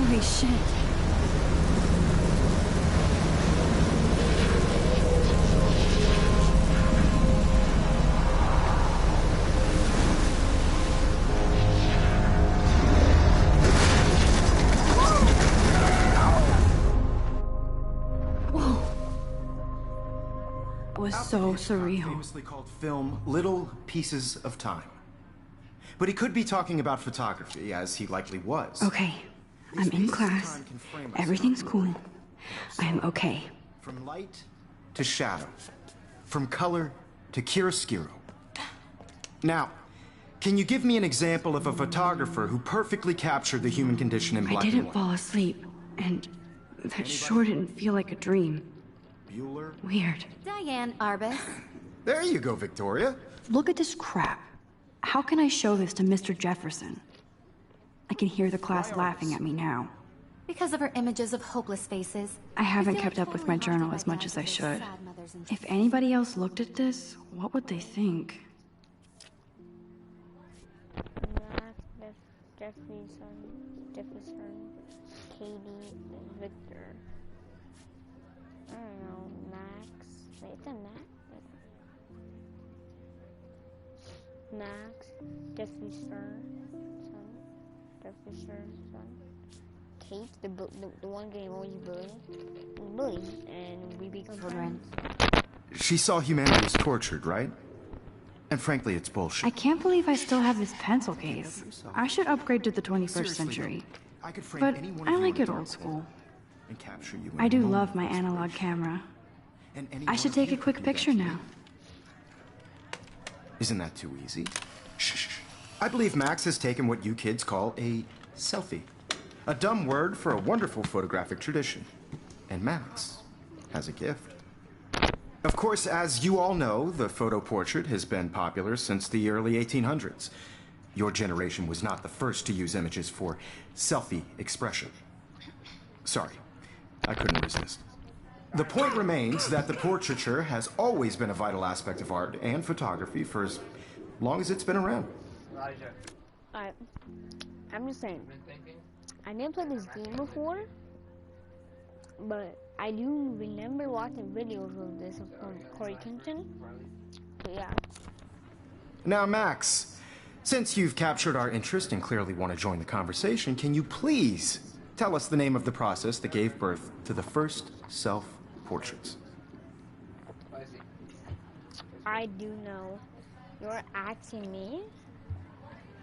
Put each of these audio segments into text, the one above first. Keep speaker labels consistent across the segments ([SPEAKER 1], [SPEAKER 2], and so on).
[SPEAKER 1] Holy shit. Was so surreal.
[SPEAKER 2] Famously called film Little Pieces of Time. But he could be talking about photography, as he likely was.
[SPEAKER 1] Okay, I'm in class. Everything's cool. I'm okay.
[SPEAKER 2] From light to shadow. From color to chiaroscuro. Now, can you give me an example of a photographer who perfectly captured the human condition in black and
[SPEAKER 1] I didn't
[SPEAKER 2] white?
[SPEAKER 1] fall asleep, and that sure didn't feel like a dream.
[SPEAKER 2] Bueller?
[SPEAKER 1] Weird.
[SPEAKER 3] Diane Arbus.
[SPEAKER 2] There you go, Victoria.
[SPEAKER 1] Look at this crap. How can I show this to Mr. Jefferson? I can hear the class laughing at me now.
[SPEAKER 3] Because of her images of hopeless faces.
[SPEAKER 1] I haven't kept up with my journal as much as I should. If anybody else looked at this, what would they think?
[SPEAKER 4] Jefferson, Katie, and Victor. I don't know, Max. Wait, it's a Max? Max, Jeffrey Stern, son. Jeffrey Stern's son. Kate, the one getting always bullied, and we become friends.
[SPEAKER 2] She saw humanity was tortured, right? And frankly, it's bullshit.
[SPEAKER 1] I can't believe I still have this pencil case. I should upgrade to the 21st century.
[SPEAKER 2] I could frame
[SPEAKER 1] But
[SPEAKER 2] any one
[SPEAKER 1] I
[SPEAKER 2] of you
[SPEAKER 1] like
[SPEAKER 2] in a
[SPEAKER 1] it
[SPEAKER 2] dark
[SPEAKER 1] old school.
[SPEAKER 2] and capture you in
[SPEAKER 1] I
[SPEAKER 2] a
[SPEAKER 1] do
[SPEAKER 2] moment.
[SPEAKER 1] love my analog camera.
[SPEAKER 2] And any
[SPEAKER 1] I
[SPEAKER 2] one
[SPEAKER 1] should
[SPEAKER 2] of
[SPEAKER 1] take
[SPEAKER 2] you
[SPEAKER 1] a quick
[SPEAKER 2] could do that
[SPEAKER 1] picture
[SPEAKER 2] to me.
[SPEAKER 1] now.
[SPEAKER 2] Isn't that too easy? Shh. I believe Max has taken what you kids call a selfie. A dumb word for a wonderful photographic tradition. And Max has a gift. Of course, as you all know, the photo portrait has been popular since the early 1800s. Your generation was not the first to use images for selfie expression. Sorry, I couldn't resist. The point remains that the portraiture has always been a vital aspect of art and photography for as long as it's been around.
[SPEAKER 4] I'm just saying, I didn't play this game before, but I do remember watching videos of this from Corey Kimpton. So yeah.
[SPEAKER 2] Now, Max, since you've captured our interest and clearly want to join the conversation, can you please tell us the name of the process that gave birth to the first self-portraits?
[SPEAKER 4] I do know. You're asking me?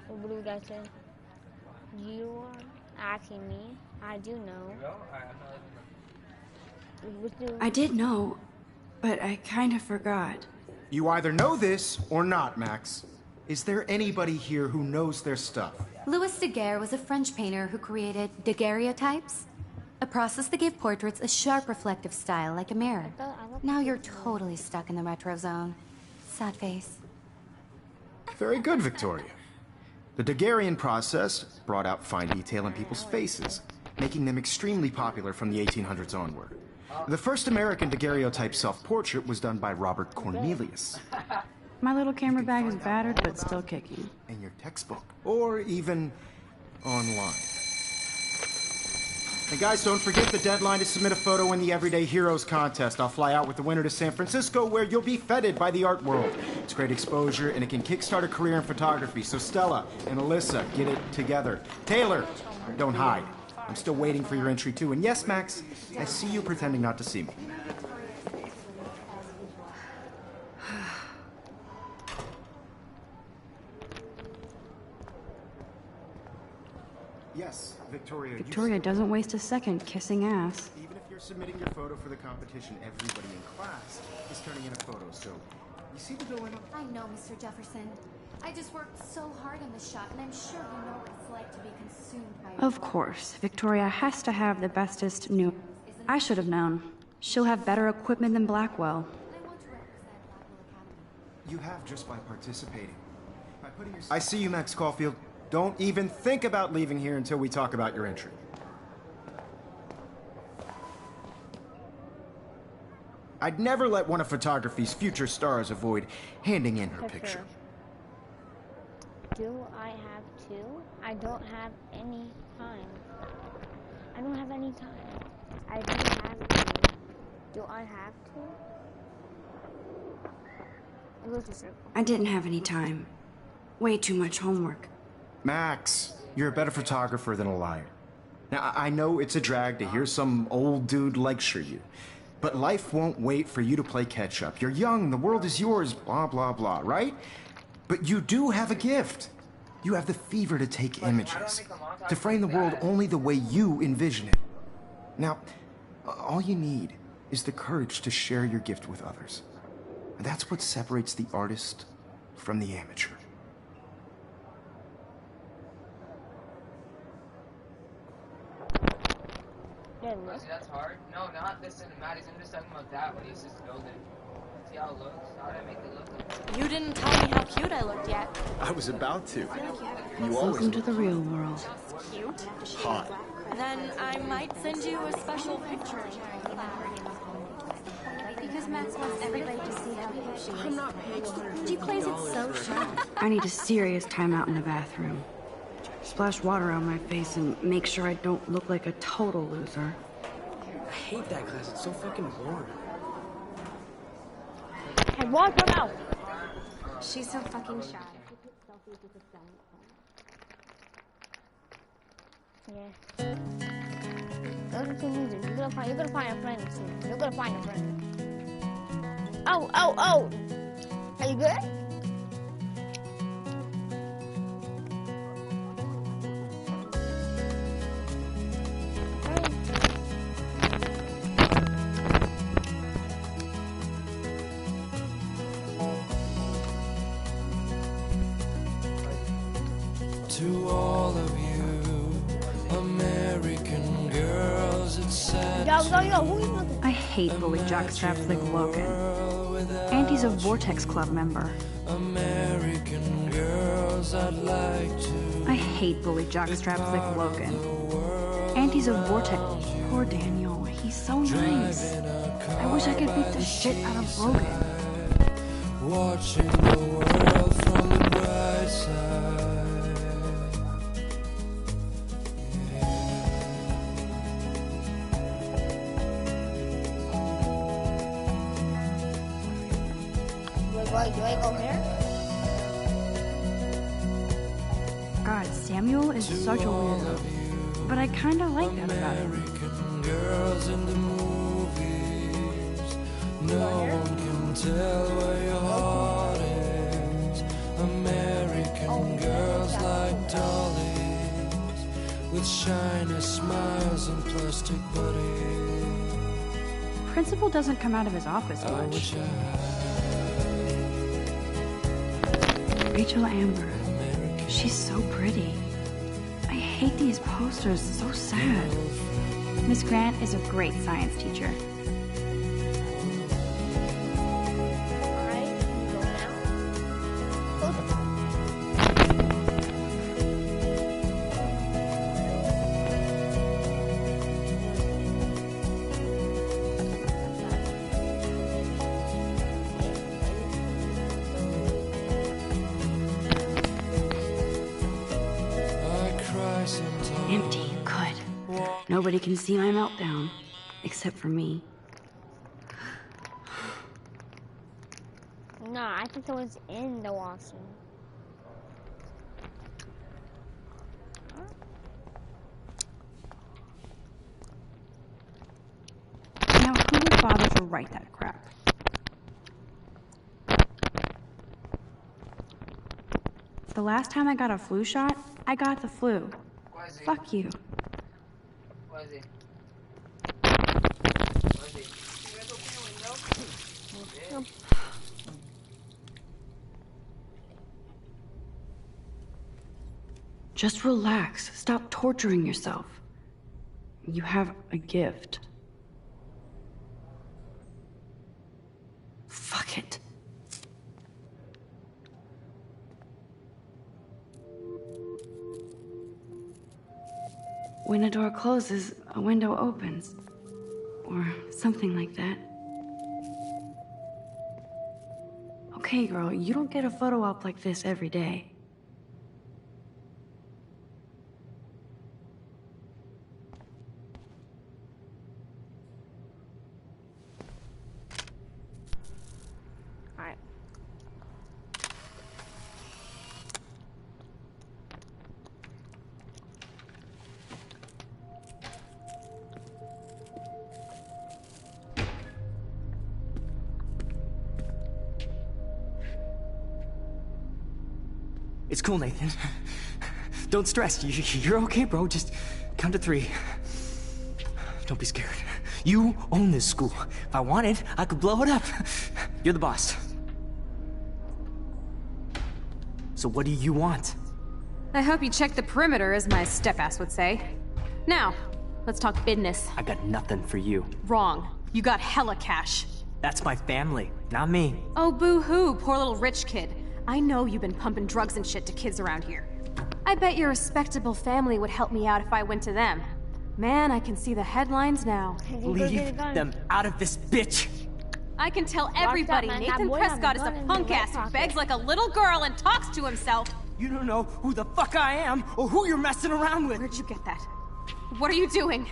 [SPEAKER 4] What do you guys say? You are asking me? I do know.
[SPEAKER 1] I did know, but I kind of forgot.
[SPEAKER 2] You either know this or not, Max. Is there anybody here who knows their stuff?
[SPEAKER 3] Louis Daguerre was a French painter who created daguerreotypes, a process that gave portraits a sharp reflective style like a mirror. Now you're totally stuck in the retro zone. Sad face.
[SPEAKER 2] Very good, Victoria. The Daguerrean process brought out fine detail in people's faces, making them extremely popular from the 1800s onward. The first American daguerreotype self-portrait was done by Robert Cornelius.
[SPEAKER 1] My little camera bag is battered, but still kicking.
[SPEAKER 2] In your textbook, or even online. And guys, don't forget the deadline to submit a photo in the Everyday Heroes contest. I'll fly out with the winner to San Francisco, where you'll be feted by the art world. It's great exposure, and it can kickstart a career in photography. So Stella and Alyssa, get it together. Taylor, don't hide. I'm still waiting for your entry, too. And yes, Max, I see you pretending not to see me. Yes, Victoria.
[SPEAKER 1] Victoria doesn't waste a second kissing ass.
[SPEAKER 2] Even if you're submitting your photo for the competition, everybody in class is turning in a photo, so you see the dilemma?
[SPEAKER 3] I know, Mr. Jefferson. I just worked so hard on this shot, and I'm sure you know what it's like to be consumed by...
[SPEAKER 1] Of course, Victoria has to have the bestest new... I should have known. She'll have better equipment than Blackwell.
[SPEAKER 3] I want to represent Blackwell Academy.
[SPEAKER 2] You have just by participating. By putting yourself... I see you, Max Caulfield. Don't even think about leaving here until we talk about your entry. I'd never let one of photography's future stars avoid handing in her picture.
[SPEAKER 4] Do I have to? I don't have any time. I don't have any time. I don't have to. Do I have to? It goes to circle.
[SPEAKER 1] I didn't have any time. Way too much homework.
[SPEAKER 2] Max, you're a better photographer than a liar. Now, I know it's a drag to hear some old dude lecture you, but life won't wait for you to play catch up. You're young, the world is yours, blah, blah, blah, right? But you do have a gift. You have the fever to take images, to frame the world only the way you envision it. Now, all you need is the courage to share your gift with others. And that's what separates the artist from the amateur.
[SPEAKER 4] Yeah,
[SPEAKER 5] See, that's hard. No, not this cinematics. I'm just talking about that when he's just building. See how it looks? How did I make it look?
[SPEAKER 6] You didn't tell me how cute I looked yet.
[SPEAKER 2] I was about to. You
[SPEAKER 1] Welcome to the real world.
[SPEAKER 6] Cute?
[SPEAKER 2] hot.
[SPEAKER 6] Then I might send you a special picture.
[SPEAKER 3] Because Max wants everybody to see how cute she is. She plays it so sharp.
[SPEAKER 1] I need a serious timeout in the bathroom. Splash water on my face and make sure I don't look like a total loser.
[SPEAKER 7] I hate that class. It's so fucking boring.
[SPEAKER 4] Hey, walk her out.
[SPEAKER 3] She's so fucking shy.
[SPEAKER 4] Yeah. Those are two losers. You're gonna find a friend soon. You're gonna find a friend. Oh, oh, oh! Are you good?
[SPEAKER 8] To all of you American girls, it's sad
[SPEAKER 4] Yo, who you looking?
[SPEAKER 1] I hate bully jockstraps like Logan. Auntie's a Vortex Club member.
[SPEAKER 8] American girls, I'd like to
[SPEAKER 1] I hate bully jockstraps like Logan. Auntie's a Vortex. Poor Daniel. He's so nice. I wish I could beat the shit out of Logan.
[SPEAKER 8] watching the world from the bright side.
[SPEAKER 4] Do I go here?
[SPEAKER 1] God, Samuel is such a weirdo. But I kinda like that about him.
[SPEAKER 8] American girls in the movies. No one can tell where your heart is. American girls like dollies with shiny smiles and plastic buddies.
[SPEAKER 1] Principal doesn't come out of his office
[SPEAKER 8] I
[SPEAKER 1] much.
[SPEAKER 8] wish I
[SPEAKER 1] Rachel Amber. She's so pretty. I hate these posters, so sad. Miss Grant is a great science teacher.
[SPEAKER 4] Alright, go now.
[SPEAKER 1] Empty, good. Nobody can see my meltdown, except for me.
[SPEAKER 4] No, I think someone's in the washroom.
[SPEAKER 1] Now, who would bother to write that crap? The last time I got a flu shot, I got the flu. Fuck you.
[SPEAKER 5] What is it?
[SPEAKER 1] Just relax. Stop torturing yourself. You have a gift. Fuck it. When a door closes, a window opens. Or something like that. Okay, girl, you don't get a photo op like this every day.
[SPEAKER 7] It's cool, Nathan. Don't stress. You're okay, bro. Just count to 3. Don't be scared. You own this school. If I wanted, I could blow it up. You're the boss. So what do you want?
[SPEAKER 9] I hope you checked the perimeter, as my step-ass would say. Now, let's talk business.
[SPEAKER 7] I got nothing for you.
[SPEAKER 9] Wrong. You got hella cash.
[SPEAKER 7] That's my family, not me.
[SPEAKER 9] Oh, boo-hoo, poor little rich kid. I know you've been pumping drugs and shit to kids around here. I bet your respectable family would help me out if I went to them. Man, I can see the headlines now.
[SPEAKER 7] Leave them out of this bitch!
[SPEAKER 9] I can tell everybody
[SPEAKER 4] man. That
[SPEAKER 9] Nathan
[SPEAKER 4] boy
[SPEAKER 9] Prescott is
[SPEAKER 4] has
[SPEAKER 9] a
[SPEAKER 4] a gun in
[SPEAKER 9] punk
[SPEAKER 4] his
[SPEAKER 9] ass who
[SPEAKER 4] pocket.
[SPEAKER 9] begs like a little girl and talks to himself.
[SPEAKER 7] You don't know who the fuck I am or who you're messing around with.
[SPEAKER 9] Where'd you get that? What are you doing?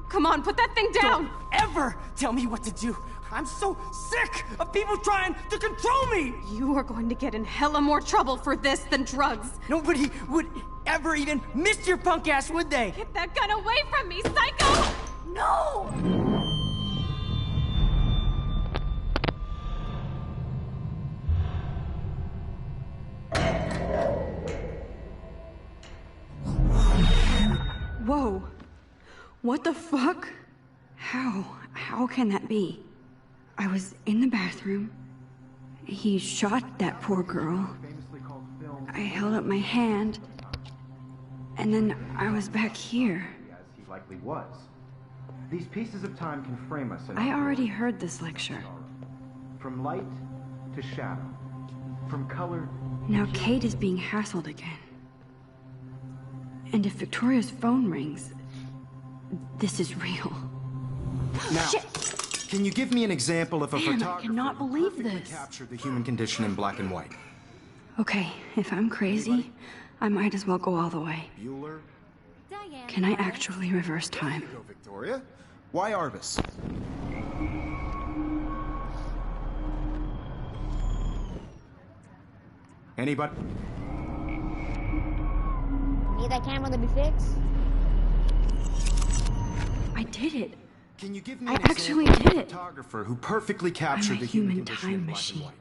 [SPEAKER 9] Come on, put that thing down!
[SPEAKER 7] Don't ever tell me what to do. I'm so sick of people trying to control me!
[SPEAKER 9] You are going to get in hella more trouble for this than drugs.
[SPEAKER 7] Nobody would ever even miss your punk ass, would they?
[SPEAKER 9] Get that gun away from me, psycho! No!
[SPEAKER 1] Whoa. What the fuck? How can that be? I was in the bathroom. He shot that poor girl. I held up my hand. And then I was back here.
[SPEAKER 2] As he likely was. These pieces of time can frame us in
[SPEAKER 1] I already heard this lecture.
[SPEAKER 2] from light to shadow, from color.
[SPEAKER 1] Now Kate is being hassled again. And if Victoria's phone rings, this is real.
[SPEAKER 2] Now,
[SPEAKER 1] Shit!
[SPEAKER 2] can you give me an example of a
[SPEAKER 1] Damn, I
[SPEAKER 2] photographer
[SPEAKER 1] cannot
[SPEAKER 2] who
[SPEAKER 1] believe
[SPEAKER 2] perfectly
[SPEAKER 1] this.
[SPEAKER 2] captured the human condition in black and white?
[SPEAKER 1] Okay, if I'm crazy, I might as well go all the way.
[SPEAKER 2] Bueller?
[SPEAKER 3] Diane.
[SPEAKER 1] Can I actually reverse time?
[SPEAKER 2] Go, Victoria. Why Arbus? Anybody?
[SPEAKER 4] Need that camera to be fixed?
[SPEAKER 1] I did it.
[SPEAKER 2] Can you give me
[SPEAKER 1] I
[SPEAKER 2] an
[SPEAKER 1] actually
[SPEAKER 2] example of
[SPEAKER 1] did
[SPEAKER 2] a
[SPEAKER 1] it.
[SPEAKER 2] photographer who perfectly captured
[SPEAKER 1] a
[SPEAKER 2] the human
[SPEAKER 1] human
[SPEAKER 2] condition
[SPEAKER 1] time
[SPEAKER 2] in black
[SPEAKER 1] machine.
[SPEAKER 2] and white?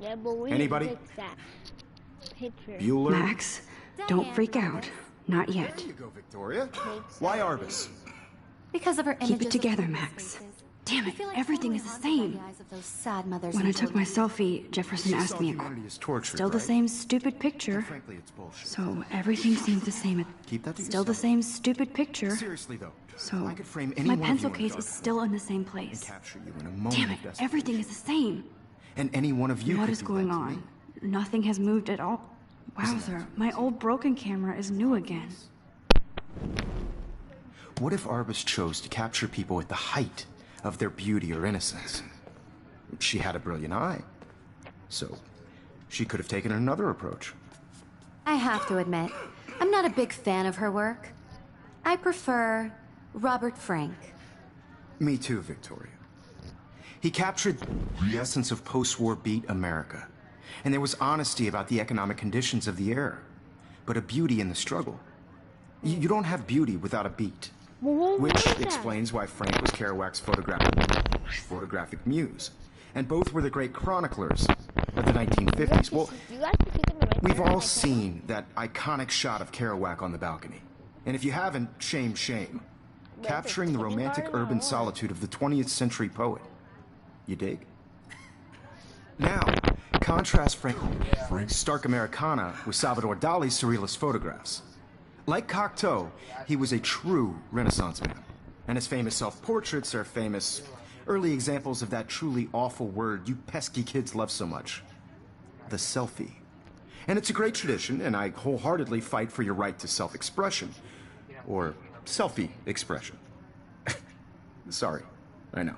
[SPEAKER 4] Yeah, but we
[SPEAKER 2] Anybody?
[SPEAKER 4] need to fix that picture.
[SPEAKER 2] Bueller?
[SPEAKER 1] Max, don't freak out. Not yet.
[SPEAKER 2] There you go, Victoria. Why Arbus?
[SPEAKER 3] Because of her
[SPEAKER 1] Keep
[SPEAKER 3] images
[SPEAKER 1] it together,
[SPEAKER 3] of
[SPEAKER 1] Max.
[SPEAKER 3] faces.
[SPEAKER 1] Damn
[SPEAKER 3] I
[SPEAKER 1] it,
[SPEAKER 3] feel like
[SPEAKER 1] everything
[SPEAKER 3] totally
[SPEAKER 1] is the
[SPEAKER 3] haunted by
[SPEAKER 1] same.
[SPEAKER 3] the eyes of those sad mothers
[SPEAKER 1] When I
[SPEAKER 3] and
[SPEAKER 1] took my
[SPEAKER 3] children.
[SPEAKER 1] selfie, Jefferson asked me a
[SPEAKER 2] Humanity is tortured,
[SPEAKER 1] Still the
[SPEAKER 2] right?
[SPEAKER 1] same stupid picture.
[SPEAKER 2] Frankly, it's bullshit.
[SPEAKER 1] So everything seems the same.
[SPEAKER 2] Keep that to
[SPEAKER 1] Still the
[SPEAKER 2] yourself.
[SPEAKER 1] same stupid picture.
[SPEAKER 2] Seriously though,
[SPEAKER 1] So
[SPEAKER 2] I could frame any
[SPEAKER 1] my
[SPEAKER 2] one of
[SPEAKER 1] pencil
[SPEAKER 2] you in a
[SPEAKER 1] case
[SPEAKER 2] dark
[SPEAKER 1] is still in the same
[SPEAKER 2] and
[SPEAKER 1] place.
[SPEAKER 2] capture you in a moment
[SPEAKER 1] Damn
[SPEAKER 2] of
[SPEAKER 1] it,
[SPEAKER 2] desperation.
[SPEAKER 1] everything is the same.
[SPEAKER 2] And any one of you
[SPEAKER 1] What
[SPEAKER 2] could
[SPEAKER 1] is
[SPEAKER 2] do
[SPEAKER 1] going
[SPEAKER 2] that to
[SPEAKER 1] on?
[SPEAKER 2] me.
[SPEAKER 1] Nothing has moved at all. Wowzer, my old broken camera is new again.
[SPEAKER 2] What if Arbus chose to capture people at the height of their beauty or innocence? She had a brilliant eye. So, she could have taken another approach.
[SPEAKER 3] I have to admit, I'm not a big fan of her work. I prefer Robert Frank.
[SPEAKER 2] Me too, Victoria. He captured the essence of post-war beat America. And there was honesty about the economic conditions of the era. But a beauty in the struggle. You don't have beauty without a beat.
[SPEAKER 4] Well,
[SPEAKER 2] Which
[SPEAKER 4] what is that?
[SPEAKER 2] explains why Frank was Kerouac's photographic muse. And both were the great chroniclers of the 1950s. Well,
[SPEAKER 4] You guys can keep them right
[SPEAKER 2] we've
[SPEAKER 4] there,
[SPEAKER 2] all
[SPEAKER 4] my
[SPEAKER 2] seen that iconic shot of Kerouac on the balcony. And if you haven't, shame, shame. Capturing the romantic urban solitude of the 20th century poet. You dig? Now, contrast Frank's stark Americana with Salvador Dali's surrealist photographs. Like Cocteau, he was a true Renaissance man. And his famous self-portraits are famous early examples of that truly awful word you pesky kids love so much. The selfie. And it's a great tradition, and I wholeheartedly fight for your right to self-expression. Or selfie expression. Sorry, I know.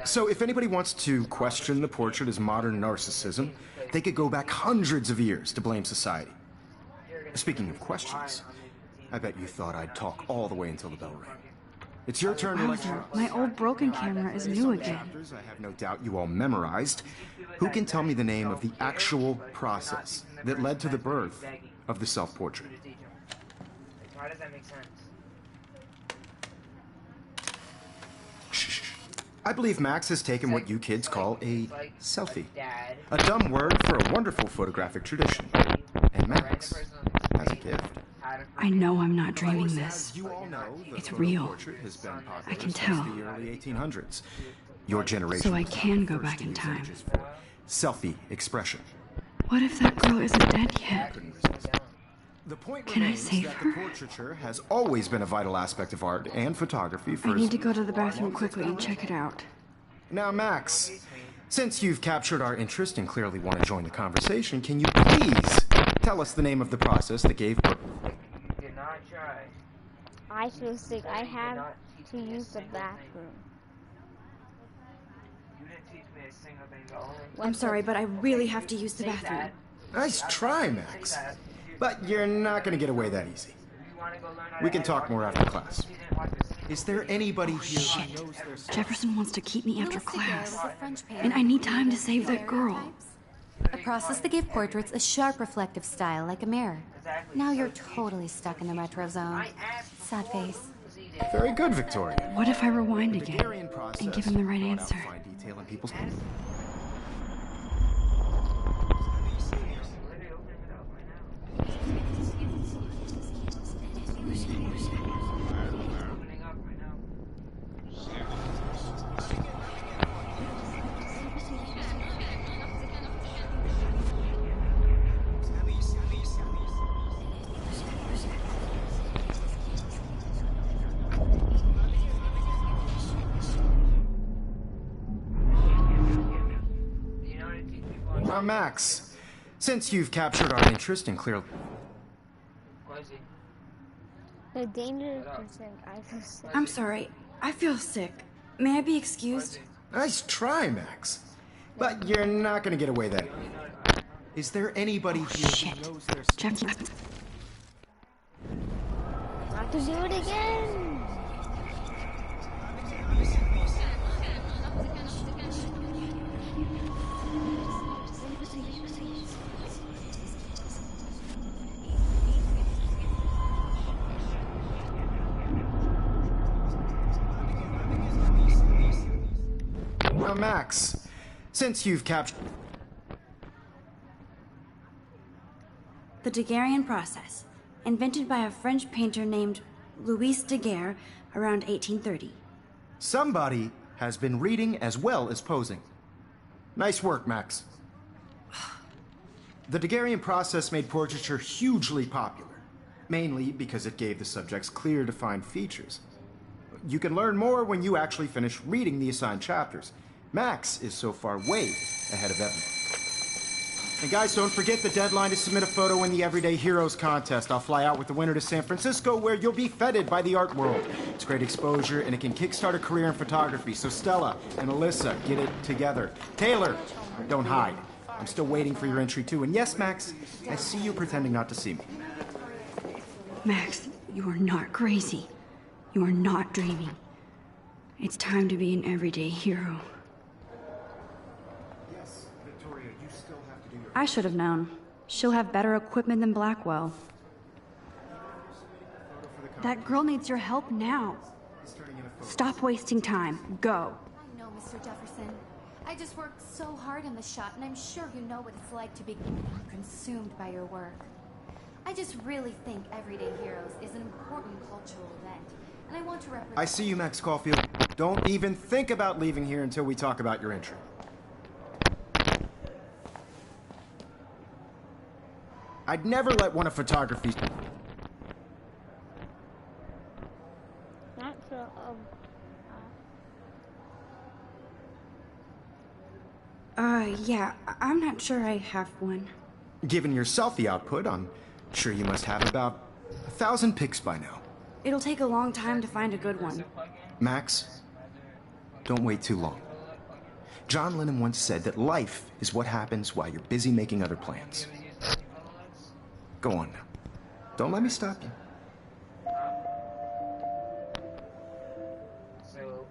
[SPEAKER 2] So if anybody wants to question the portrait as modern narcissism, they could go back hundreds of years to blame society. Speaking of questions, I bet you thought I'd talk all the way until the bell rang. It's your turn to lecture.
[SPEAKER 1] Wowzer, my old broken camera is new again.
[SPEAKER 2] Chapters I have no doubt you all memorized. Who can tell me the name of the actual process that led to the birth of the self-portrait?
[SPEAKER 5] How does that make sense?
[SPEAKER 2] Shh. I believe Max has taken what you kids call a
[SPEAKER 5] like
[SPEAKER 2] selfie.
[SPEAKER 5] Dad.
[SPEAKER 2] A dumb word for a wonderful photographic tradition. And Max has a gift.
[SPEAKER 1] I know I'm not dreaming
[SPEAKER 2] As
[SPEAKER 1] this.
[SPEAKER 2] you all know, the
[SPEAKER 1] It's
[SPEAKER 2] photo
[SPEAKER 1] real.
[SPEAKER 2] portrait has been popular
[SPEAKER 1] I can
[SPEAKER 2] since
[SPEAKER 1] tell.
[SPEAKER 2] the early 1800s. Your generation
[SPEAKER 1] So I
[SPEAKER 2] was
[SPEAKER 1] can
[SPEAKER 2] the
[SPEAKER 1] go
[SPEAKER 2] first
[SPEAKER 1] back
[SPEAKER 2] to
[SPEAKER 1] in
[SPEAKER 2] use
[SPEAKER 1] time.
[SPEAKER 2] images for selfie expression.
[SPEAKER 1] What if that girl isn't dead yet?
[SPEAKER 2] Couldn't resist. The point
[SPEAKER 1] Can I
[SPEAKER 2] remains
[SPEAKER 1] save
[SPEAKER 2] that
[SPEAKER 1] her?
[SPEAKER 2] the portraiture has always been a vital aspect of art and photography for
[SPEAKER 1] I need to go to the bathroom quickly and check it out.
[SPEAKER 2] Now, Max, since you've captured our interest and clearly want to join the conversation, can you please tell us the name of the process that gave birth?
[SPEAKER 5] You did not try.
[SPEAKER 4] I feel sick. I have to use the bathroom.
[SPEAKER 5] You didn't teach me a single thing. The only
[SPEAKER 1] I'm sorry, but I really have to use the bathroom.
[SPEAKER 2] Nice try, Max. But you're not going to get away that easy. We can talk more after class. Is there anybody here
[SPEAKER 1] Shit.
[SPEAKER 2] who knows their stuff?
[SPEAKER 1] Jefferson wants to keep me after
[SPEAKER 3] Louis Daguerre
[SPEAKER 1] class.
[SPEAKER 3] was a French painter
[SPEAKER 1] And I need
[SPEAKER 3] who
[SPEAKER 1] time to
[SPEAKER 3] created
[SPEAKER 1] save that girl.
[SPEAKER 3] daguerreotypes, a process that gave portraits a sharp reflective style like a mirror. Now you're totally stuck in the retro zone. Sad face.
[SPEAKER 2] Very good, Victoria.
[SPEAKER 1] What if I rewind again
[SPEAKER 2] Daguerrean process
[SPEAKER 1] and give him the right
[SPEAKER 2] brought out
[SPEAKER 1] answer?
[SPEAKER 2] fine detail in people's.
[SPEAKER 5] opening up right now. You know what to teach people on
[SPEAKER 2] Now, Max, since you've captured our interest and clearly.
[SPEAKER 5] Quincy.
[SPEAKER 4] The dangerous percent. I feel sick.
[SPEAKER 1] I'm sorry. I feel sick. May I be excused?
[SPEAKER 2] Nice try, Max. But you're not going to get away that. Is there anybody here
[SPEAKER 1] Shit.
[SPEAKER 2] who knows their
[SPEAKER 1] Jeff,
[SPEAKER 4] Not to do it again.
[SPEAKER 2] Now, Max, since you've captured.
[SPEAKER 1] The Daguerrean process, invented by a French painter named Louis Daguerre around 1830.
[SPEAKER 2] Somebody has been reading as well as posing. Nice work, Max. The Daguerrean process made portraiture hugely popular, mainly because it gave the subjects clear, defined features. You can learn more when you actually finish reading the assigned chapters. Max is so far way ahead of everyone. And guys, don't forget the deadline to submit a photo in the Everyday Heroes contest. I'll fly out with the winner to San Francisco, where you'll be feted by the art world. It's great exposure, and it can kickstart a career in photography. So Stella and Alyssa, get it together. Taylor, don't hide. I'm still waiting for your entry too. And yes, Max, I see you pretending not to see me.
[SPEAKER 1] Max, you are not crazy. You are not dreaming. It's time to be an everyday hero.
[SPEAKER 2] Yes, Victoria, you still have to do your...
[SPEAKER 1] I should have known. She'll have better equipment than Blackwell. That girl needs your help now. Stop wasting time. Go.
[SPEAKER 3] I know, Mr. Jefferson. I just worked so hard on the shot, and I'm sure you know what it's like to be consumed by your work. I just really think Everyday Heroes is an important cultural event, and I want to represent...
[SPEAKER 2] I see you, Max Caulfield. Don't even think about leaving here until we talk about your entry. I'd never let one of photography's...
[SPEAKER 4] Not so,
[SPEAKER 1] Yeah, I'm not sure I have one.
[SPEAKER 2] Given your selfie output, I'm sure you must have about 1,000 pics by now.
[SPEAKER 1] It'll take a long time to find a good one.
[SPEAKER 2] Max, don't wait too long. John Lennon once said that life is what happens while you're busy making other plans. Go on now. Don't let me stop you.
[SPEAKER 5] So,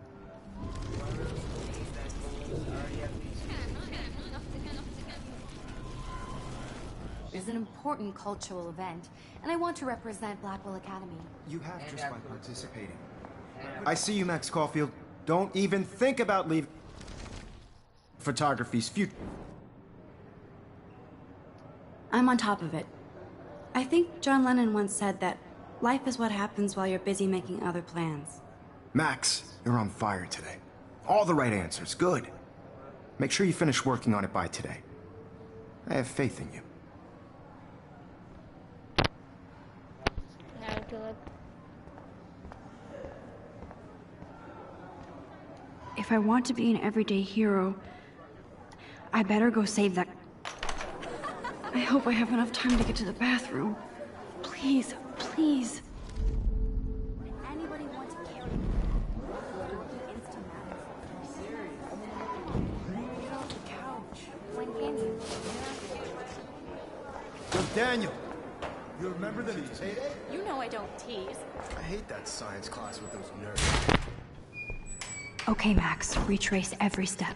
[SPEAKER 5] one of those things that already have these.
[SPEAKER 3] is an important cultural event, and I want to represent Blackwell Academy.
[SPEAKER 2] You have just by participating. I see you, Max Caulfield. Don't even think about leaving photography's future.
[SPEAKER 1] I'm on top of it. I think John Lennon once said that life is what happens while you're busy making other plans.
[SPEAKER 2] Max, you're on fire today. All the right answers. Good. Make sure you finish working on it by today. I have faith in you.
[SPEAKER 4] Now to look.
[SPEAKER 1] If I want to be an everyday hero, I better go save that. I hope I have enough time to get to the bathroom. Please, please.
[SPEAKER 3] Anybody want to carry When can you?
[SPEAKER 2] Yo, Daniel, you remember the heyday?
[SPEAKER 6] You know I don't tease.
[SPEAKER 2] I hate that science class with those nerds.
[SPEAKER 1] Okay, Max, retrace every step.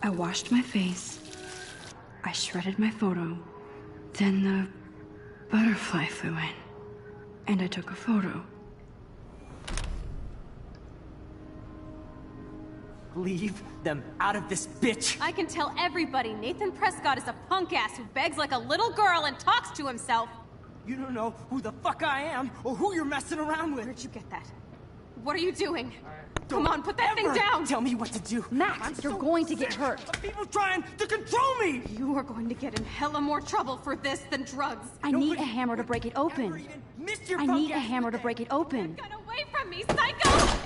[SPEAKER 1] I washed my face. I shredded my photo. Then the butterfly flew in. And I took a photo.
[SPEAKER 7] Leave them out of this bitch!
[SPEAKER 9] I can tell everybody Nathan Prescott is a punk ass who begs like a little girl and talks to himself.
[SPEAKER 7] You don't know who the fuck I am or who you're messing around with.
[SPEAKER 9] Where'd you get that? What are you doing? Come on, put that thing down!
[SPEAKER 7] Tell me what to do.
[SPEAKER 1] Max, you're going to get hurt.
[SPEAKER 7] Of people trying to control me!
[SPEAKER 9] You are going to get in hella more trouble for this than drugs.
[SPEAKER 1] I need a hammer to break it open. I need a hammer to break it open.
[SPEAKER 9] Get away from me, psycho!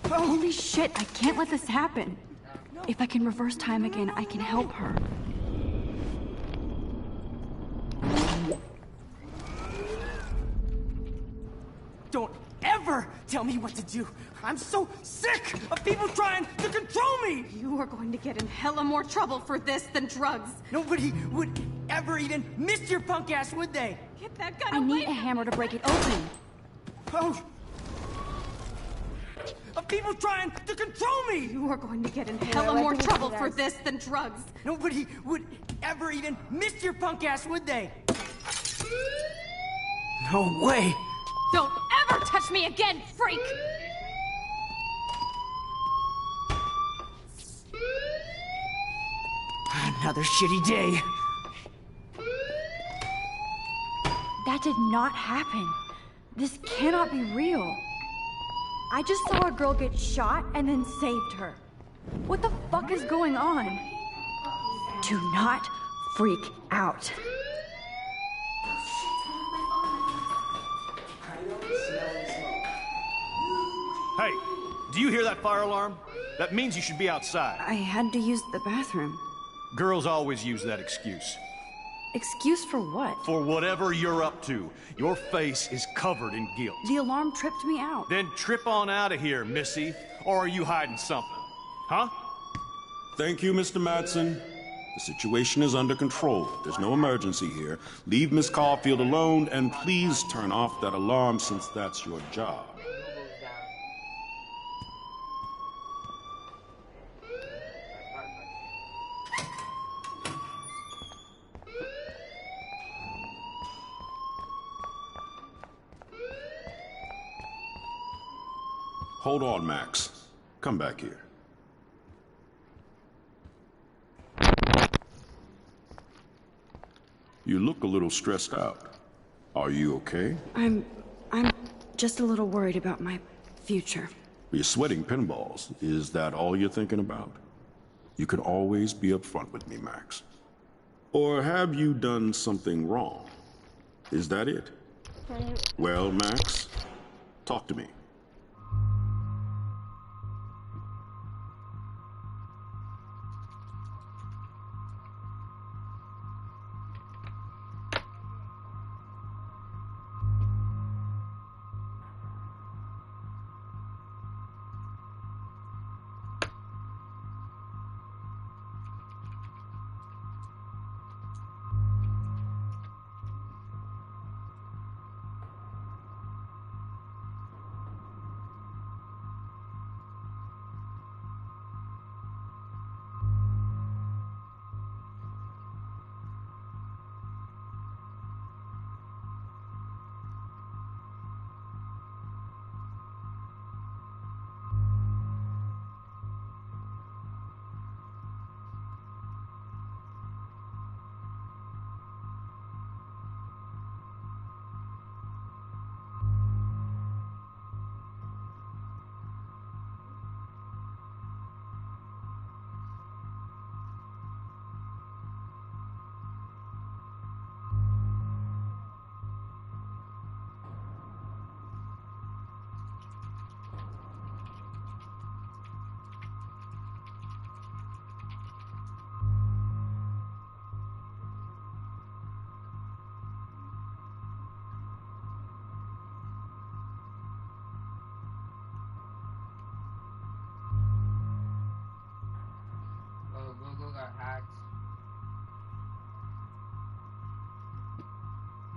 [SPEAKER 1] Holy shit, I can't let this happen. If I can reverse time again, I can help her.
[SPEAKER 7] Don't ever tell me what to do. I'm so sick of people trying to control me!
[SPEAKER 9] You are going to get in hella more trouble for this than drugs.
[SPEAKER 7] Nobody would ever even miss your punk ass, would they?
[SPEAKER 9] Get that gun
[SPEAKER 1] I
[SPEAKER 9] away
[SPEAKER 1] need a
[SPEAKER 9] from
[SPEAKER 1] hammer to break it open.
[SPEAKER 7] Oh! Of people trying to control me!
[SPEAKER 9] You are going to get in hella more trouble for this than drugs.
[SPEAKER 7] Nobody would ever even miss your punk ass, would they? No way!
[SPEAKER 9] Don't ever touch me again, freak!
[SPEAKER 7] Another shitty day.
[SPEAKER 1] That did not happen. This cannot be real. I just saw a girl get shot and then saved her. What the fuck is going on? Do not freak out.
[SPEAKER 10] Hey, do you hear that fire alarm? That means you should be outside.
[SPEAKER 1] I had to use the bathroom.
[SPEAKER 10] Girls always use that excuse.
[SPEAKER 1] Excuse for what?
[SPEAKER 10] For whatever you're up to, your face is covered in guilt.
[SPEAKER 1] The alarm tripped me out.
[SPEAKER 10] Then trip on out of here, Missy. Or are you hiding something? Huh?
[SPEAKER 11] Thank you, Mr. Madsen. The situation is under control. There's no emergency here. Leave Miss Caulfield alone, and please turn off that alarm since that's your job. Hold on, Max. Come back here. You look a little stressed out. Are you okay?
[SPEAKER 1] I'm just a little worried about my future.
[SPEAKER 11] You're sweating pinballs. Is that all you're thinking about? You can always be upfront with me, Max. Or have you done something wrong? Is that it? Well, Max, talk to me.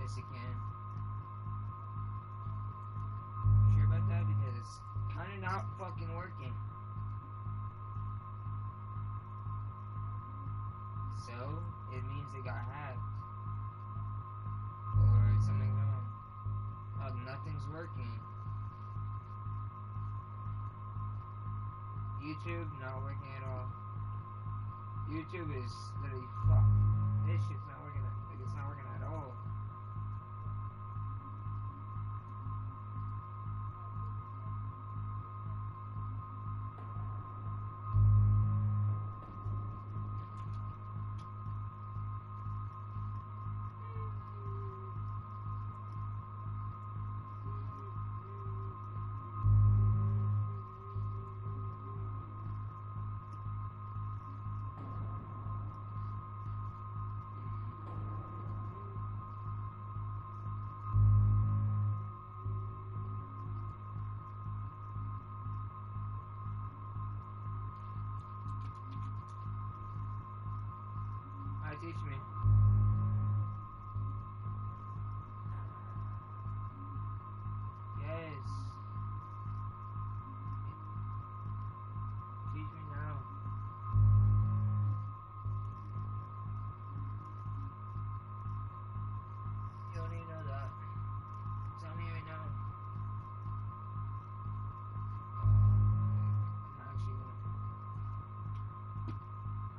[SPEAKER 5] Yes, it can. You sure about that? Because it's kind of not fucking working. So, it means it got hacked. Or something's wrong. Oh, nothing's working. YouTube, not working at all. YouTube is literally fucked. This shit's not working, like it's not working at all. Teach me. Yes. Teach me now. You don't even know that. Tell me right now.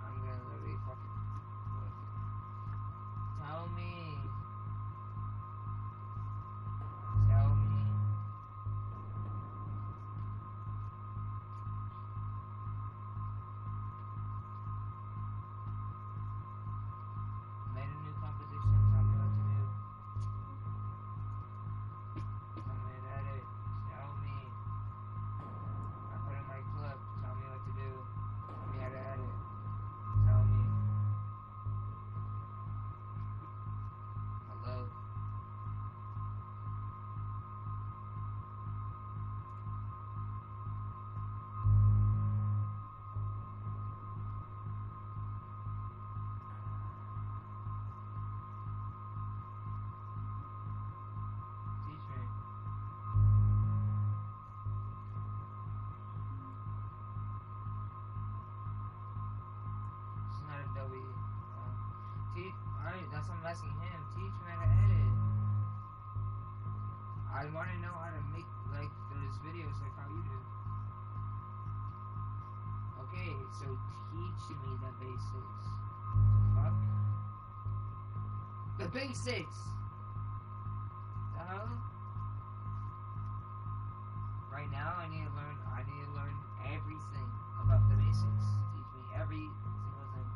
[SPEAKER 5] I'm gonna literally fucking. Tell me. Tell me. Made a new composition. Tell me what to do. Tell me to edit. Tell me. I put in my clip. Tell me what to do. Tell me how to edit. Tell me. Hello. Teach me. It's not Adobe. Alright, that's what I'm asking him. Teach me how to edit. I want to know how to make like those videos like how you do. Okay, so teach me the basics. The fuck? The basics! The hell? Right now I need to learn everything about the basics. Teach me every single thing.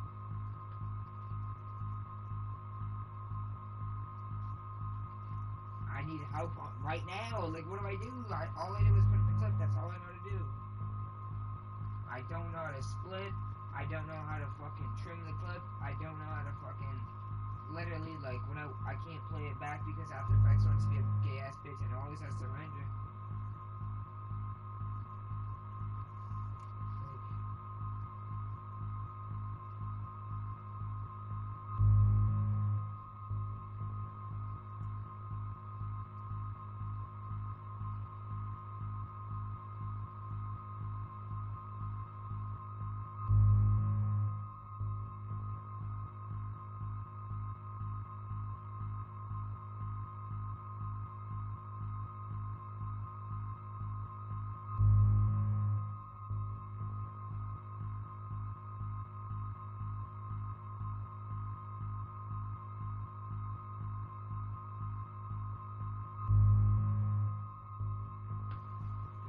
[SPEAKER 5] I need help right now. Like, what do I do? All I did was put in the clip. That's all I know to do. I don't know how to split. I don't know how to fucking trim the clip. I don't know how to fucking literally, like, when I can't play it back because After Effects wants to be a gay ass bitch and it always has to render.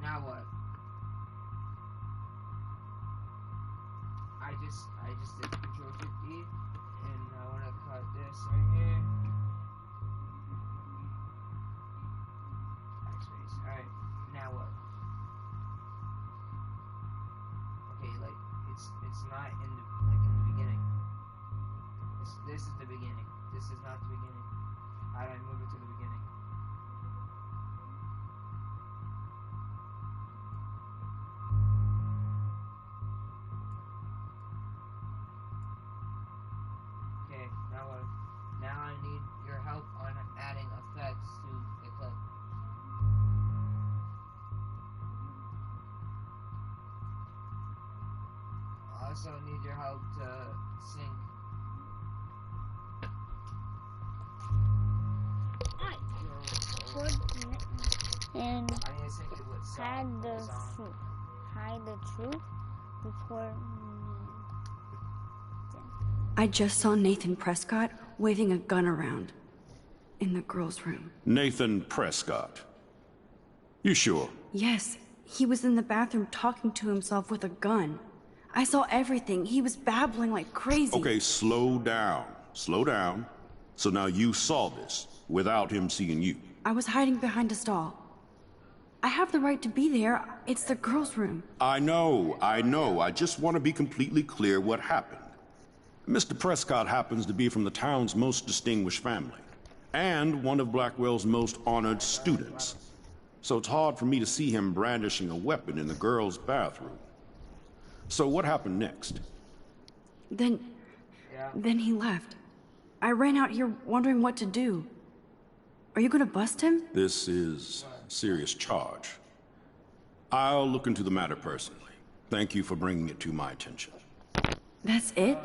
[SPEAKER 5] Now what? I just did Control Shift D, and I want to cut this right here. Backspace. Alright, now what? Okay, like it's not in the beginning. This is the beginning. This is not the beginning. How do I move it to the beginning? Okay, now what? Now I need your help on adding also need your help to sink.
[SPEAKER 4] And
[SPEAKER 5] I need to sink it with salt.
[SPEAKER 4] hide the truth before.
[SPEAKER 1] I just saw Nathan Prescott waving a gun around in the girls' room.
[SPEAKER 11] Nathan Prescott. You sure?
[SPEAKER 1] Yes, he was in the bathroom talking to himself with a gun. I saw everything. He was babbling like crazy.
[SPEAKER 11] Okay, slow down. Slow down. So now you saw this without him seeing you.
[SPEAKER 1] I was hiding behind a stall. I have the right to be there. It's the girls' room.
[SPEAKER 11] I know. I just want to be completely clear what happened. Mr. Prescott happens to be from the town's most distinguished family, and one of Blackwell's most honored students. So it's hard for me to see him brandishing a weapon in the girls' bathroom. So what happened next?
[SPEAKER 1] Then he left. I ran out here wondering what to do. Are you gonna bust him?
[SPEAKER 11] This is a serious charge. I'll look into the matter personally. Thank you for bringing it to my attention.
[SPEAKER 1] That's it?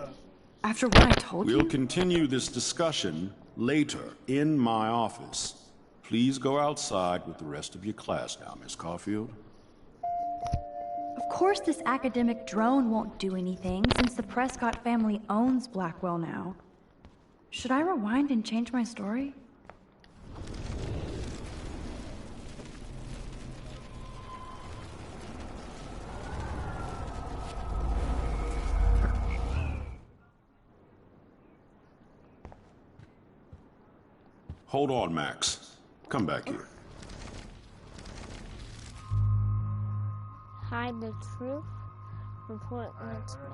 [SPEAKER 1] After what I told you?
[SPEAKER 11] We'll continue this discussion later in my office. Please go outside with the rest of your class now, Miss Caulfield.
[SPEAKER 12] Of course this academic drone won't do anything, since the Prescott family owns Blackwell now. Should I rewind and change my story?
[SPEAKER 11] Hold on, Max. Come back here.
[SPEAKER 4] Hide the truth. Report next man.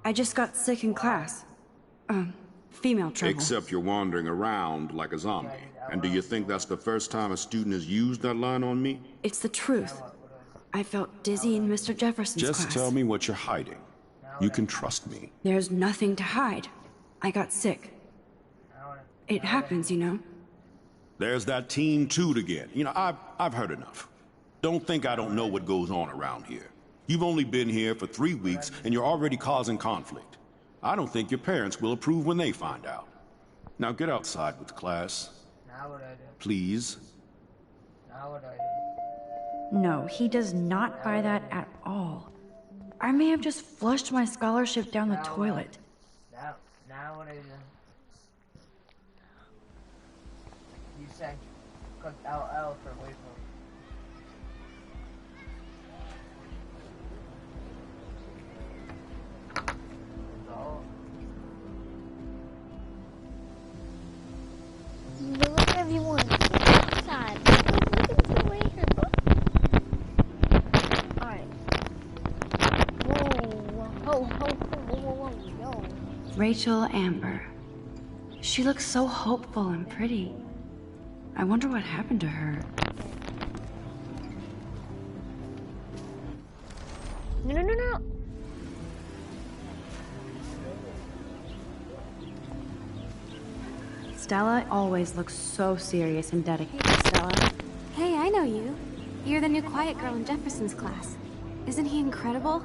[SPEAKER 1] I just got sick in class. Female trouble.
[SPEAKER 11] Except you're wandering around like a zombie. And do you think that's the first time a student has used that line on me?
[SPEAKER 1] It's the truth. I felt dizzy in Mr. Jefferson's class.
[SPEAKER 11] Just tell me what you're hiding. You can trust me.
[SPEAKER 1] There's nothing to hide. I got sick. It happens, you know.
[SPEAKER 11] There's that teen toot again. You know, I've heard enough. Don't think I don't know what goes on around here. You've only been here for 3 weeks, and you're already causing conflict. I don't think your parents will approve when they find out. Now get outside with class. Please.
[SPEAKER 12] No, he does not buy that at all. I may have just flushed my scholarship down the toilet.
[SPEAKER 5] Now what I do? You said click LL for wait for.
[SPEAKER 4] Look, everyone. Outside. Look at the way here, bro. Alright. Whoa, yo.
[SPEAKER 1] Rachel Amber. She looks so hopeful and pretty. I wonder what happened to her.
[SPEAKER 4] No.
[SPEAKER 12] Stella always looks so serious and dedicated. Stella.
[SPEAKER 9] Hey, I know you. You're the new quiet girl in Jefferson's class. Isn't he incredible?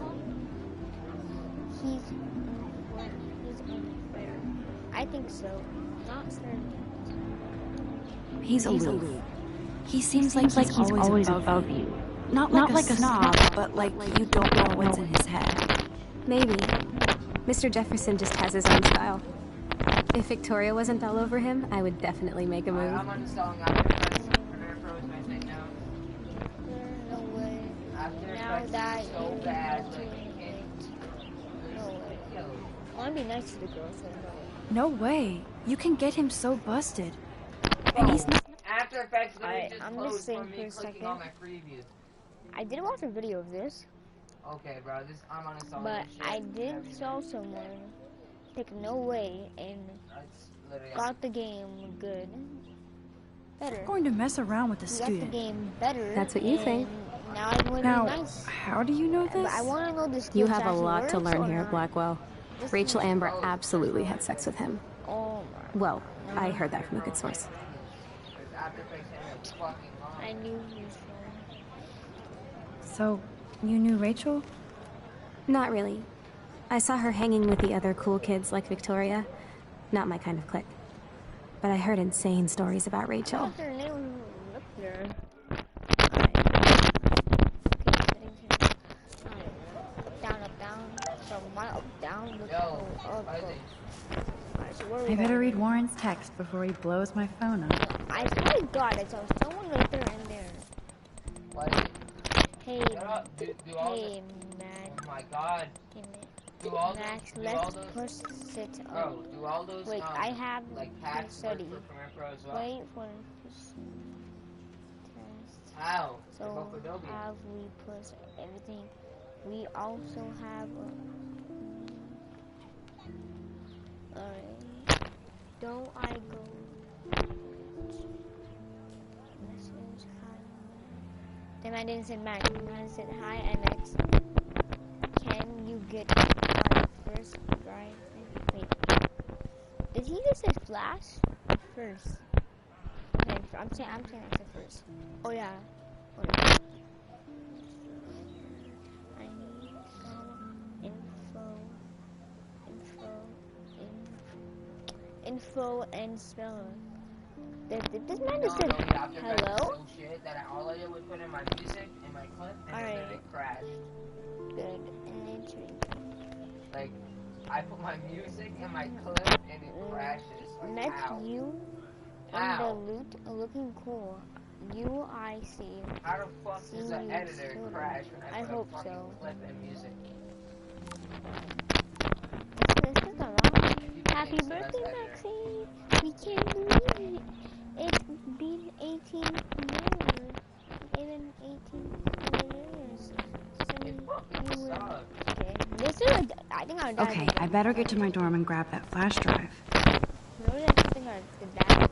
[SPEAKER 4] He's I think so. Not certain.
[SPEAKER 1] He's aloof. He seems like he's always above you. Not like a snob, but like you don't know what's in his head.
[SPEAKER 9] Maybe. Mr. Jefferson just has his own style. If Victoria wasn't all over him, I would definitely make a move.
[SPEAKER 5] I'm uninstalling After froze my thing now.
[SPEAKER 4] No way.
[SPEAKER 5] After
[SPEAKER 4] Now that
[SPEAKER 5] so bad, like
[SPEAKER 4] no way. I want to be nice to the girls.
[SPEAKER 12] No way. You can get him so busted. And he's not.
[SPEAKER 5] After Effects literally just
[SPEAKER 4] I'm
[SPEAKER 5] closed
[SPEAKER 4] just saying
[SPEAKER 5] for me
[SPEAKER 4] for a
[SPEAKER 5] clicking
[SPEAKER 4] second.
[SPEAKER 5] on my preview.
[SPEAKER 4] I did watch a video of this.
[SPEAKER 5] Okay, bro, I'm uninstalling
[SPEAKER 4] But
[SPEAKER 5] this shit.
[SPEAKER 4] I did saw someone take No Way and
[SPEAKER 5] Literally,
[SPEAKER 4] got the game good. Better.
[SPEAKER 12] Going to mess around with the
[SPEAKER 4] Got the
[SPEAKER 12] student.
[SPEAKER 4] game better.
[SPEAKER 9] That's what you think.
[SPEAKER 4] Now I want to
[SPEAKER 12] Now,
[SPEAKER 4] be nice.
[SPEAKER 12] how do you know
[SPEAKER 4] But
[SPEAKER 12] this?
[SPEAKER 4] I want to know this.
[SPEAKER 9] You have a lot to learn here at Blackwell. Rachel Amber absolutely had sex with him.
[SPEAKER 4] Oh my.
[SPEAKER 9] Well, I heard that from a good source.
[SPEAKER 5] After Effects had a fucking line.
[SPEAKER 4] I knew he was wrong.
[SPEAKER 12] So, you knew Rachel?
[SPEAKER 9] Not really. I saw her hanging with the other cool kids like Victoria. Not my kind of clique. But I heard insane stories about Rachel.
[SPEAKER 4] What's her name up there? Down, up, down. So my up, down, look up.
[SPEAKER 12] I better read Warren's text before he blows my phone up.
[SPEAKER 4] I probably got it, so someone right there in there.
[SPEAKER 5] What?
[SPEAKER 4] Hey,
[SPEAKER 5] do all
[SPEAKER 4] hey, man.
[SPEAKER 5] Oh my god.
[SPEAKER 4] Hey,
[SPEAKER 5] Do all
[SPEAKER 4] Max,
[SPEAKER 5] those,
[SPEAKER 4] let's push it up.
[SPEAKER 5] Bro, do all those,
[SPEAKER 4] Wait, I have
[SPEAKER 5] like, packs
[SPEAKER 4] study.
[SPEAKER 5] work for Premiere Pro as well?
[SPEAKER 4] Wait for test.
[SPEAKER 5] How?
[SPEAKER 4] So, have we pushed everything? We also have alright. Don't I go? Message hi. The man didn't say Max. The man said hi MX. Can you get my first drive? Wait. Did he just say Flash? First. Okay, I'm saying I said first. Oh yeah. I need some info and spell. This man just said hello?
[SPEAKER 5] Shit that all I did was put in my music and my clip and then it crashed.
[SPEAKER 4] Good. Entry.
[SPEAKER 5] Like, I put my music and my clip and it crashes. Like,
[SPEAKER 4] Met
[SPEAKER 5] how?
[SPEAKER 4] you in the loot looking cool. UIC.
[SPEAKER 5] How the fuck does an editor crash when I put
[SPEAKER 4] hope
[SPEAKER 5] a fucking
[SPEAKER 4] so.
[SPEAKER 5] clip and music?
[SPEAKER 4] This is wrong. Happy birthday, Maxie! We can't believe it. It's been 18 years. Even 18 years. Okay. This is I think our dad.
[SPEAKER 1] Okay, I better get to my dorm and grab that flash drive.
[SPEAKER 4] No, that's something our dad.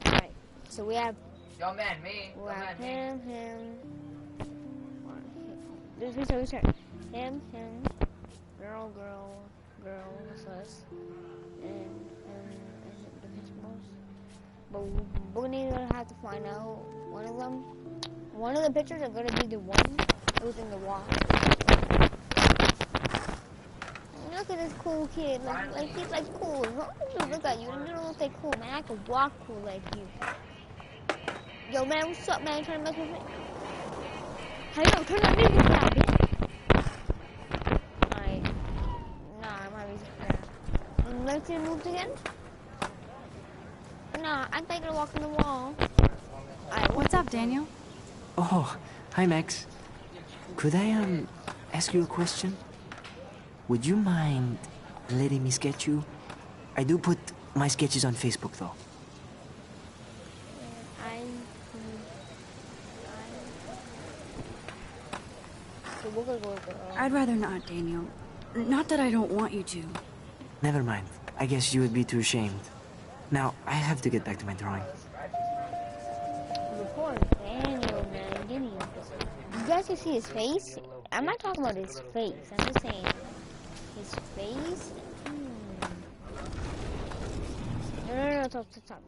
[SPEAKER 4] Alright, so we have.
[SPEAKER 5] Yo, man, me.
[SPEAKER 4] We have him. This is him, girl, that's us, and the principals. But we're gonna have to find out one of them. One of the pictures are gonna be the one who's in the wall. Look at this cool kid. Like he's like cool. Look at you. You don't look like cool, man. I could walk cool like you. Yo, man, what's up, man? Trying to mess with me? Hey, yo, turn that music down, bitch. My music down. Let's see moves again. Nah, I'm thinking of walking the wall.
[SPEAKER 1] What's up, Daniel?
[SPEAKER 7] Oh, hi, Max. Could I, ask you a question? Would you mind letting me sketch you? I do put my sketches on Facebook, though.
[SPEAKER 1] I'd rather not, Daniel. Not that I don't want you to.
[SPEAKER 7] Never mind. I guess you would be too ashamed. Now, I have to get back to my drawing.
[SPEAKER 4] Poor Daniel, man. You guys can see his face? I'm not talking about his face. I'm just saying his face. No, stop.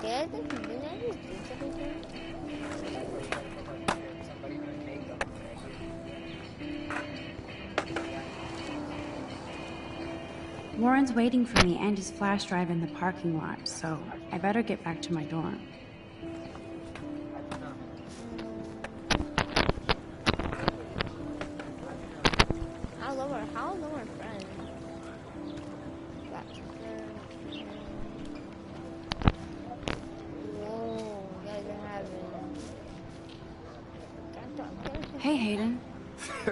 [SPEAKER 4] Yeah,
[SPEAKER 1] Warren's waiting for me and his flash drive in the parking lot, so I better get back to my dorm.
[SPEAKER 4] How's our friend? Whoa, you guys are having.
[SPEAKER 1] Hey, Hayden.